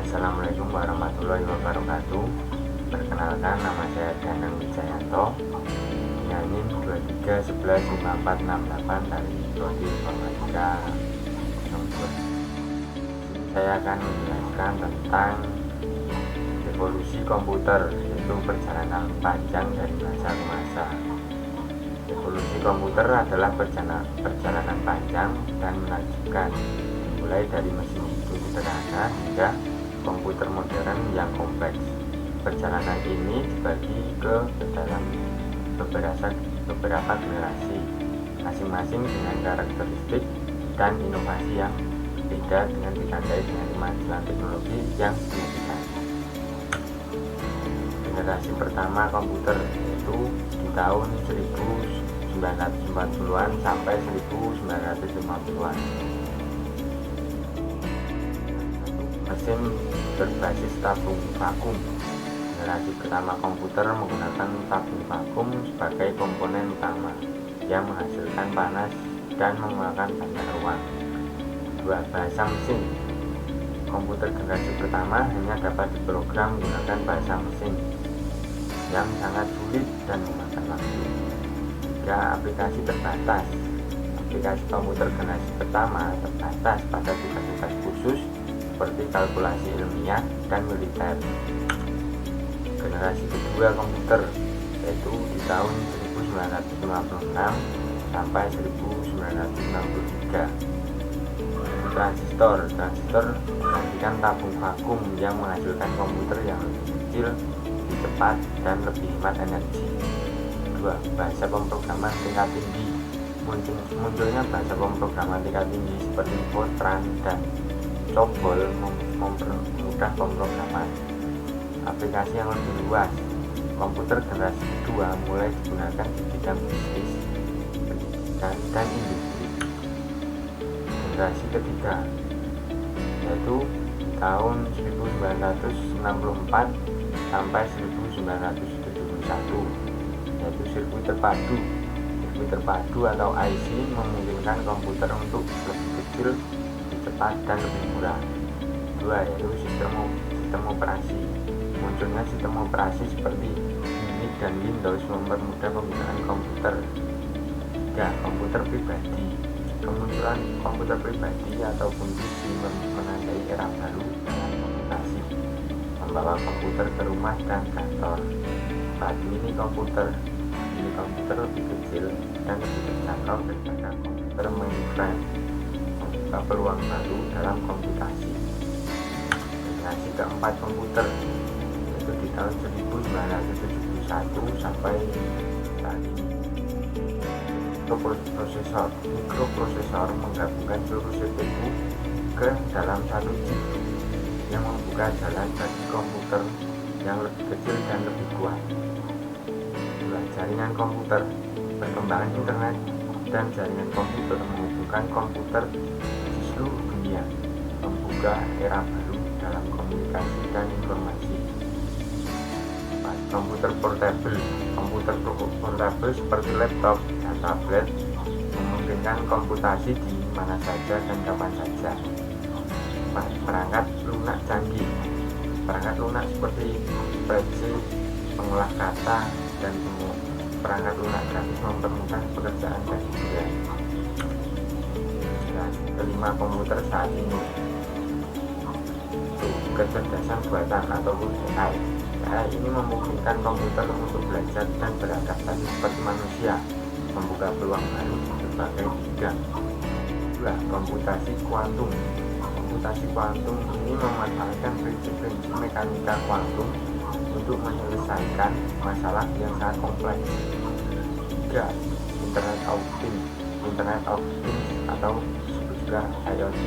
Assalamualaikum warahmatullahi wabarakatuh. Perkenalkan, nama saya Danang Wijayanto, NIM 23115468 dari Prodi Informatika. Saya akan menjelaskan tentang evolusi komputer, yaitu perjalanan panjang dari masa ke masa. Evolusi komputer adalah perjalanan panjang dan menakjubkan, mulai dari mesin hitung sederhana hingga komputer modern yang kompleks. Perjalanan ini dibagi ke dalam beberapa generasi, masing-masing dengan karakteristik dan inovasi yang beda, dengan ditandai dengan kemajuan teknologi yang signifikan. Generasi pertama komputer yaitu di tahun 1940-an sampai 1950-an. Mesin berbasis tabung vakum. Generasi pertama komputer menggunakan tabung vakum sebagai komponen utama yang menghasilkan panas dan memakan banyak ruang. 2. Bahasa mesin. Komputer generasi pertama hanya dapat diprogram menggunakan bahasa mesin yang sangat sulit dan memakan waktu. 3. Aplikasi terbatas. Aplikasi komputer generasi pertama terbatas pada tugas-tugas khusus seperti kalkulasi ilmiah dan militer. Generasi kedua komputer yaitu di tahun 1956 sampai 1963. Transistor menggantikan tabung vakum yang menghasilkan komputer yang lebih kecil, lebih cepat, dan lebih hemat energi. 2. Bahasa pemrograman tingkat tinggi. Munculnya bahasa pemrograman tingkat tinggi seperti Fortran dan COBOL mempermudah pemrograman. Aplikasi yang lebih luas. Komputer generasi kedua mulai digunakan di bidang bisnis, pendidikan, dan industri. Generasi ketiga yaitu tahun 1964 sampai 1971, yaitu sirkuit terpadu. Sirkuit terpadu atau IC memungkinkan komputer untuk lebih kecil, lebih cepat, dan lebih murah. 2. Yaitu sistem operasi. Munculnya sistem operasi seperti Unix dan Windows mempermudah penggunaan komputer. 3. Komputer pribadi. Kemunculan komputer pribadi ataupun PC menandai era baru dalam komunikasi, membawa komputer ke rumah dan kantor. 4. Mini komputer lebih kecil dan lebih terjangkau daripada komputer mainframe, membuka peluang baru dalam komputasi. Generasi keempat komputer yaitu di tahun 1971 sampai saat ini. Mikroprosesor menggabungkan seluruh CPU ke dalam satu chip yang membuka jalan bagi komputer yang lebih kecil dan lebih kuat. 2. Jaringan komputer. Perkembangan internet dan jaringan komputer menghubungkan komputer di seluruh dunia, membuka era baru dalam komunikasi dan informasi. 4. Komputer portable. Komputer portable seperti laptop dan tablet memungkinkan komputasi di mana saja dan kapan saja. 4. Perangkat lunak canggih. Perangkat lunak seperti spreadsheet, pengolah kata, dan perangkat lunak gratis mempermudah pekerjaan dan hiburan. Kelima komputer saat ini itu kecerdasan buatan ataupun AI. AI ini memungkinkan komputer untuk belajar dan beradaptasi seperti manusia, membuka peluang baru di berbagai bidang. 2. Komputasi kuantum. Komputasi kuantum ini memanfaatkan prinsip-prinsip mekanika kuantum untuk menyelesaikan masalah yang sangat kompleks. 3. Internet of Things atau disebut juga IoT,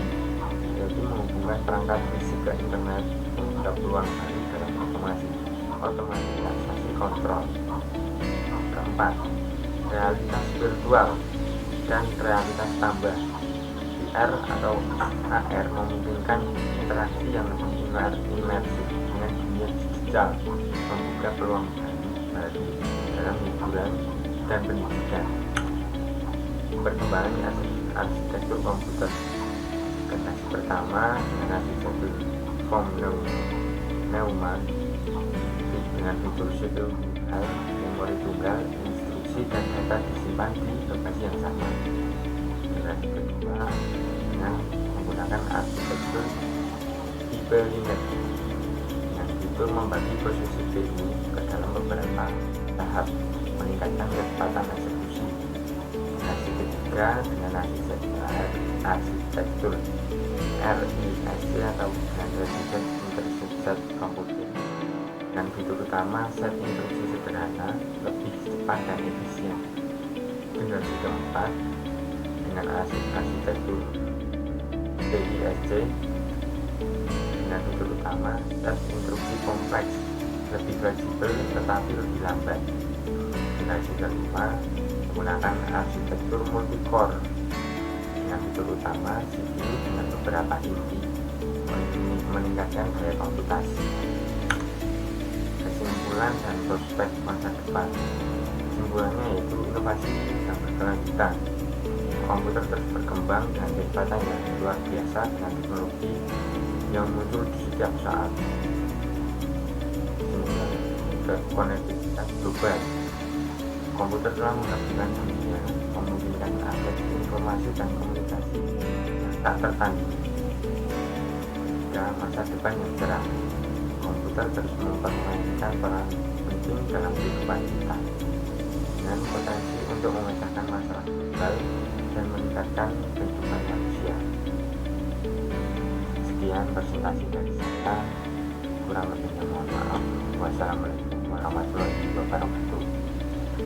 yaitu menghubungkan perangkat fisik ke internet, membuka peluang baru dalam otomatisasi kontrol. Keempat, realitas virtual dan realitas tambah. VR atau AR memungkinkan interaksi yang lebih imersif dengan dunia digital, membuka peluang baru dalam hiburan dan pendidikan. Perkembangan arsitektur komputer. Generasi pertama, generasi platform Neumann dengan fitur CPU high, memori tunggal, instruksi dan data disimpan di lokasi yang sama. Generasi kedua dengan menggunakan arsitektur tipe Linux yang fitur membagi proses CPU ke dalam beberapa tahap, meningkatkan kecepatan eksekusi. Generasi ketiga dengan arsitektur RISC atau Resident Intercepted Computing dengan fitur utama set instruksi sederhana, lebih cepat dan efisien. Generasi keempat dengan arsitektur CISC dengan fitur utama set instruksi kompleks, lebih fleksibel tetapi lebih lambat. Generasi kelima menggunakan arsitektur multicore dengan fitur utama CPU dengan beberapa inti, meningkatkan daya komputasi. Kesimpulan dan prospek masa depan. Kesimpulannya yaitu inovasi yang berkelanjutan. Komputer terus berkembang dengan kecepatan yang luar biasa dengan teknologi yang muncul di setiap saat. Konektivitas global. Komputer telah menggabungkan dunia, memungkinkan akses informasi dan komunikasi tak tertandingi. Hingga masa depan yang cerah, komputer terus mempermainkan peran penting dalam kehidupan kita dengan potensi untuk memecahkan masalah global dan meningkatkan kehidupan manusia. Sekian presentasi dari saya, kurang lebihnya mohon maaf. Wassalamualaikum warahmatullahi wabarakatuh.